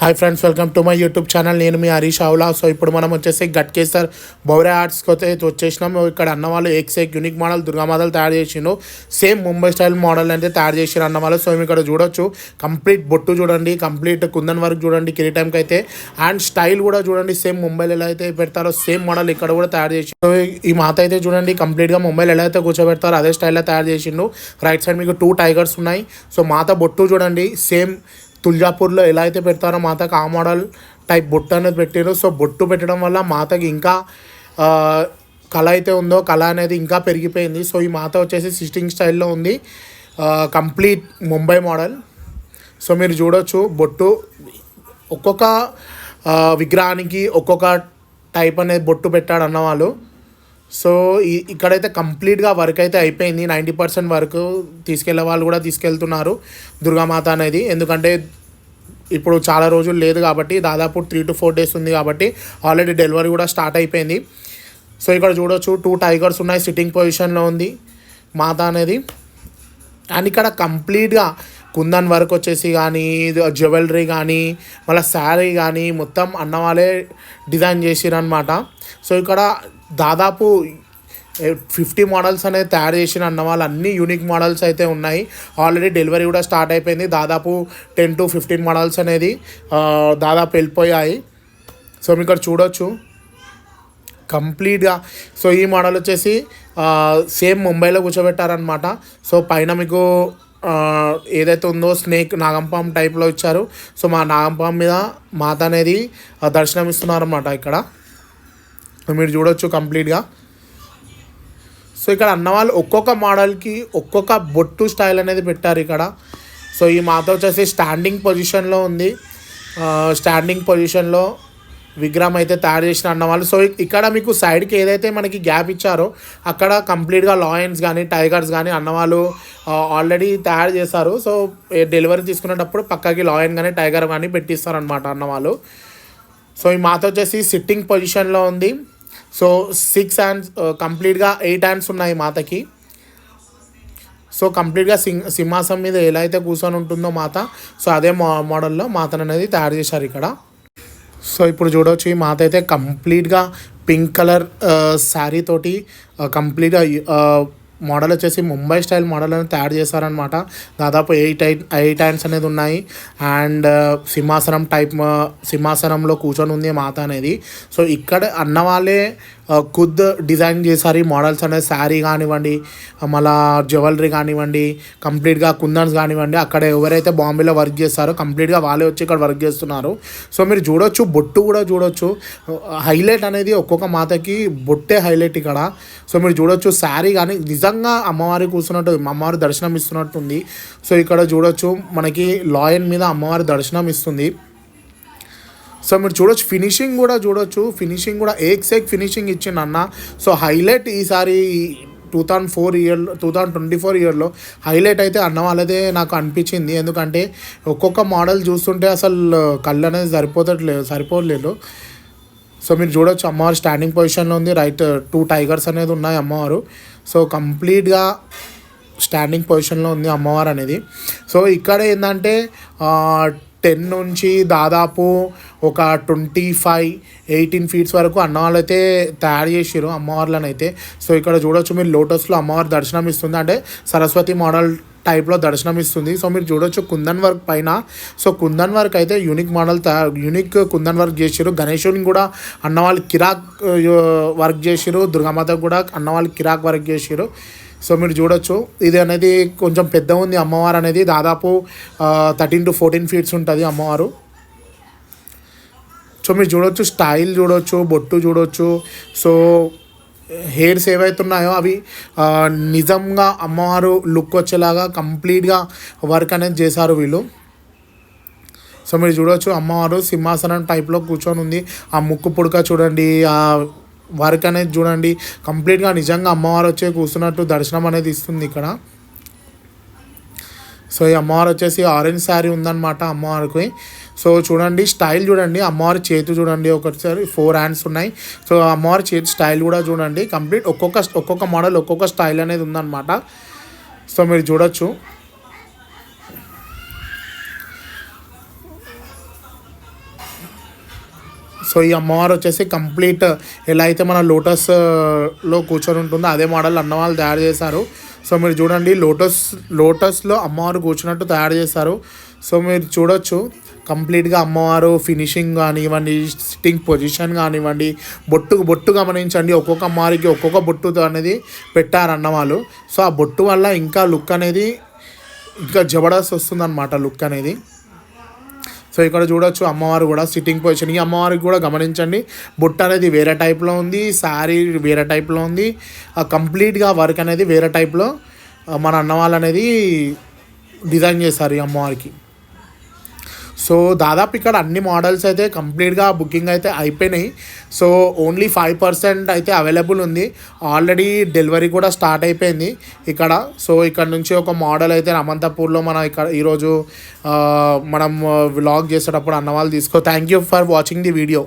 Hi friends, welcome to my YouTube channel. నేను మీ Harish ఆవులా. So ఇప్పుడు మనం వచ్చేసి గట్కేసర్ బౌరే ఆర్ట్స్కి అయితే వచ్చేసినాం. ఇక్కడ అన్నవాళ్ళు ఎక్స్ యూనిక్ మోడల్ దుర్గామాతలు తయారు చేసిండు. సేమ్ ముంబై స్టైల్ మోడల్ అయితే తయారు చేసిన అన్నవాళ్ళు. సో ఇక్కడ చూడొచ్చు, కంప్లీట్ బొట్టు చూడండి, కంప్లీట్ కుందన్ వర్క్ చూడండి కిరీటంకి అయితే. అండ్ స్టైల్ కూడా చూడండి, సేమ్ ముంబైలో ఎలా అయితే పెడతారో సేమ్ మోడల్ ఇక్కడ కూడా తయారు చేసి. సో ఈ మాత అయితే చూడండి, కంప్లీట్గా ముంబైలో ఎలా అయితే కూర్చోబెడతారో అదే స్టైల్లో తయారు చేసిండు. రైట్ సైడ్ మీకు 2 టైగర్స్ ఉన్నాయి. సో మాత బొట్టు చూడండి, సేమ్ తుల్జాపూర్లో ఎలా అయితే పెడతారో మాతకు ఆ మోడల్ టైప్ బొట్టు అనేది పెట్టారు. సో బొట్టు పెట్టడం వల్ల మాతకి ఇంకా కళ అయితే ఉందో కళ అనేది ఇంకా పెరిగిపోయింది. సో ఈ మాత వచ్చేసి సిట్టింగ్ స్టైల్లో ఉంది, కంప్లీట్ ముంబై మోడల్. సో మీరు చూడొచ్చు, బొట్టు ఒక్కొక్క విగ్రహానికి ఒక్కొక్క టైప్ అనేది బొట్టు పెట్టాడు అన్నవాళ్ళు. సో ఇక్కడైతే కంప్లీట్గా వర్క్ అయితే అయిపోయింది. 90% వరకు తీసుకెళ్లే వాళ్ళు కూడా తీసుకెళ్తున్నారు దుర్గామాత అనేది. ఎందుకంటే ఇప్పుడు చాలా రోజులు లేదు కాబట్టి, దాదాపు 3 to 4 days ఉంది కాబట్టి ఆల్రెడీ డెలివరీ కూడా స్టార్ట్ అయిపోయింది. సో ఇక్కడ చూడొచ్చు, 2 టైగర్స్ ఉన్నాయి, సిట్టింగ్ పొజిషన్లో ఉంది మాత అనేది. అండ్ ఇక్కడ కంప్లీట్గా కుందన్ వర్క్ వచ్చేసి కానీ, జ్యువెలరీ కానీ, మళ్ళీ శారీ కానీ మొత్తం అన్నవాళ్ళే డిజైన్ చేసిరనమాట. సో ఇక్కడ దాదాపు 50 మోడల్స్ అనేది తయారు చేసిన అన్నవాళ్ళు. అన్ని యూనిక్ మోడల్స్ అయితే ఉన్నాయి. ఆల్రెడీ డెలివరీ కూడా స్టార్ట్ అయిపోయింది. దాదాపు 10 to 15 మోడల్స్ అనేది దాదాపు వెళ్ళిపోయాయి. సో మీకు ఇక్కడ చూడొచ్చు కంప్లీట్గా. సో ఈ మోడల్ వచ్చేసి సేమ్ ముంబైలో కూర్చోబెట్టారనమాట. సో పైన మీకు ఏదైతే ఉందో స్నేక్ నాగంపాం టైప్లో ఇచ్చారు. సో మా నాగంపాం మీద మాత అనేది దర్శనం ఇస్తున్నారన్నమాట ఇక్కడ. మీరు చూడొచ్చు కంప్లీట్గా. సో ఇక్కడ అన్నవాళ్ళు ఒక్కొక్క మోడల్కి ఒక్కొక్క బొట్టు స్టైల్ అనేది పెట్టారు ఇక్కడ. సో ఈ మాత వచ్చేసి స్టాండింగ్ పొజిషన్లో ఉంది. స్టాండింగ్ పొజిషన్లో విగ్రహం అయితే తయారు చేసిన అన్నవాళ్ళు. సో ఇక్కడ మీకు సైడ్కి ఏదైతే మనకి గ్యాప్ ఇచ్చారో అక్కడ కంప్లీట్గా లాయన్స్ కానీ టైగర్స్ కానీ అన్నవాళ్ళు ఆల్రెడీ తయారు చేశారు. సో డెలివరీ తీసుకునేటప్పుడు పక్కకి లాయన్ కానీ టైగర్ కానీ పెట్టిస్తారనమాట అన్నవాళ్ళు. సో ఈ మాత వచ్చేసి సిట్టింగ్ పొజిషన్లో ఉంది. సో 6 hands, కంప్లీట్గా 8 hands ఉన్నాయి మాతకి. సో కంప్లీట్గా సింహాసనం మీద ఎలా అయితే కూర్చొని ఉంటుందో మాత, సో అదే మోడల్లో మాతను అనేది తయారు చేశారు ఇక్కడ. సో ఇప్పుడు చూడవచ్చు, ఈ మాత అయితే కంప్లీట్గా పింక్ కలర్ శారీ తోటి కంప్లీట్గా మోడల్ వచ్చేసి ముంబై స్టైల్ మోడల్ అనేది తయారు చేశారనమాట. దాదాపు 8 hands అనేది ఉన్నాయి. అండ్ సింహాసనంలో కూర్చొని ఉంది మాత అనేది. సో ఇక్కడ అన్నవాళ్ళే ఖుద్ డిజైన్ చేశారు ఈ మోడల్స్ అనేది. శారీ కానివ్వండి, మళ్ళీ జ్యువెలరీ కానివ్వండి, కంప్లీట్గా కుందన్స్ కానివ్వండి, అక్కడ ఎవరైతే బాంబేలో వర్క్ చేస్తారో కంప్లీట్గా వాళ్ళే వచ్చి ఇక్కడ వర్క్ చేస్తున్నారు. సో మీరు చూడొచ్చు, బొట్టు కూడా చూడొచ్చు. హైలైట్ అనేది ఒక్కొక్క మాతకి బొట్టే హైలైట్ ఇక్కడ. సో మీరు చూడొచ్చు, శారీ కానీ నిజంగా అమ్మవారి కూర్చున్నట్టు, అమ్మవారి దర్శనం ఇస్తున్నట్టుంది. సో ఇక్కడ చూడొచ్చు, మనకి లాయన్ మీద అమ్మవారి దర్శనం ఇస్తుంది. సో మీరు చూడొచ్చు, ఫినిషింగ్ కూడా చూడొచ్చు. ఫినిషింగ్ కూడా ఏక్ ఫినిషింగ్ ఇచ్చిండు అన్న. సో హైలైట్ ఈసారి 2024 ఇయర్లో హైలైట్ అయితే అన్న వాళ్ళదే నాకు అనిపించింది. ఎందుకంటే ఒక్కొక్క మోడల్ చూస్తుంటే అసలు కళ్ళు అనేది సరిపోలేదు. సో మీరు చూడొచ్చు, అమ్మవారు స్టాండింగ్ పొజిషన్లో ఉంది. రైట్ 2 టైగర్స్ అనేది ఉన్నాయి అమ్మవారు. సో కంప్లీట్గా స్టాండింగ్ పొజిషన్లో ఉంది అమ్మవారు అనేది. సో ఇక్కడ ఏంటంటే 10 నుంచి దాదాపు ఒక 25-18 feet వరకు అన్నవాళ్ళు అయితే తయారు చేసారు అమ్మవార్లను అయితే. సో ఇక్కడ చూడొచ్చు, మీరు లోటస్లో అమ్మవారు దర్శనం ఇస్తుంది, అంటే సరస్వతి మోడల్ టైప్లో దర్శనం ఇస్తుంది. సో మీరు చూడొచ్చు కుందన్ వర్క్ పైన. సో కుందన్ వర్క్ అయితే యూనిక్ కుందన్ వర్క్ చేసారు. గణేశుని కూడా అన్నవాళ్ళు కిరాక్ వర్క్ చేసారు. దుర్గామాతకు కూడా అన్నవాళ్ళు కిరాక్ వర్క్ చేసారు. సో మీరు చూడొచ్చు, ఇది అనేది కొంచెం పెద్ద ఉంది అమ్మవారు అనేది. దాదాపు 13 to 14 feet ఉంటుంది అమ్మవారు. సో మీరు చూడొచ్చు, స్టైల్ చూడొచ్చు, బొట్టు చూడొచ్చు. సో హెయిర్స్ ఏవైతున్నాయో అవి నిజంగా అమ్మవారు లుక్ వచ్చేలాగా కంప్లీట్గా వర్క్ అనేది చేశారు వీళ్ళు. సో మీరు చూడొచ్చు, అమ్మవారు సింహాసనం టైప్లో కూర్చొని ఉంది. ఆ ముక్కు పుడక చూడండి, ఆ వర్క్ అనేది చూడండి, కంప్లీట్గా నిజంగా అమ్మవారు వచ్చే కూర్చున్నట్టు దర్శనం అనేది ఇస్తుంది ఇక్కడ. సో ఈ అమ్మవారు వచ్చేసి ఆరెంజ్ శారీ ఉందన్నమాట అమ్మవారికి. సో చూడండి, స్టైల్ చూడండి, అమ్మవారి చేతి చూడండి, ఒకసారి 4 hands ఉన్నాయి. సో అమ్మవారి చేతి స్టైల్ కూడా చూడండి, కంప్లీట్ ఒక్కొక్క మోడల్ ఒక్కొక్క స్టైల్ అనేది ఉందన్నమాట. సో మీరు చూడొచ్చు, సో ఈ అమ్మవారు వచ్చేసి కంప్లీట్ ఎలా అయితే మన లోటస్లో కూర్చొని ఉంటుందో అదే మోడల్ అన్నవాళ్ళు తయారు చేశారు. సో మీరు చూడండి లోటస్లో అమ్మవారు కూర్చున్నట్టు తయారు చేశారు. సో మీరు చూడొచ్చు కంప్లీట్గా అమ్మవారు ఫినిషింగ్ కానివ్వండి, సిట్టింగ్ పొజిషన్ కానివ్వండి, బొట్టు గమనించండి. ఒక్కొక్క అమ్మవారికి ఒక్కొక్క బొట్టు అనేది పెట్టారు అన్నవాళ్ళు. సో ఆ బొట్టు వల్ల ఇంకా లుక్ అనేది ఇంకా జబర్దస్త్ వస్తుంది అనమాట లుక్ అనేది. సో ఇక్కడ చూడొచ్చు అమ్మవారు కూడా సిట్టింగ్ పొజిషన్. ఈ అమ్మవారికి కూడా గమనించండి బొట్టు అనేది వేరే టైప్లో ఉంది, శారీ వేరే టైప్లో ఉంది, కంప్లీట్గా వర్క్ అనేది వేరే టైప్లో మన అన్నవాళ్ళు అనేది డిజైన్ చేస్తారు ఈ అమ్మవారికి. సో దాదాపు ఇక్కడ అన్ని మోడల్స్ అయితే కంప్లీట్గా బుకింగ్ అయితే అయిపోయినాయి. సో ఓన్లీ 5% అయితే అవైలబుల్ ఉంది. ఆల్రెడీ డెలివరీ కూడా స్టార్ట్ అయిపోయింది ఇక్కడ. సో ఇక్కడ నుంచి ఒక మోడల్ అయితే అమంతపూర్లో మన ఇక్కడ ఈరోజు మనం వ్లాగ్ చేసేటప్పుడు అన్నవాళ్ళు thank you for watching the video.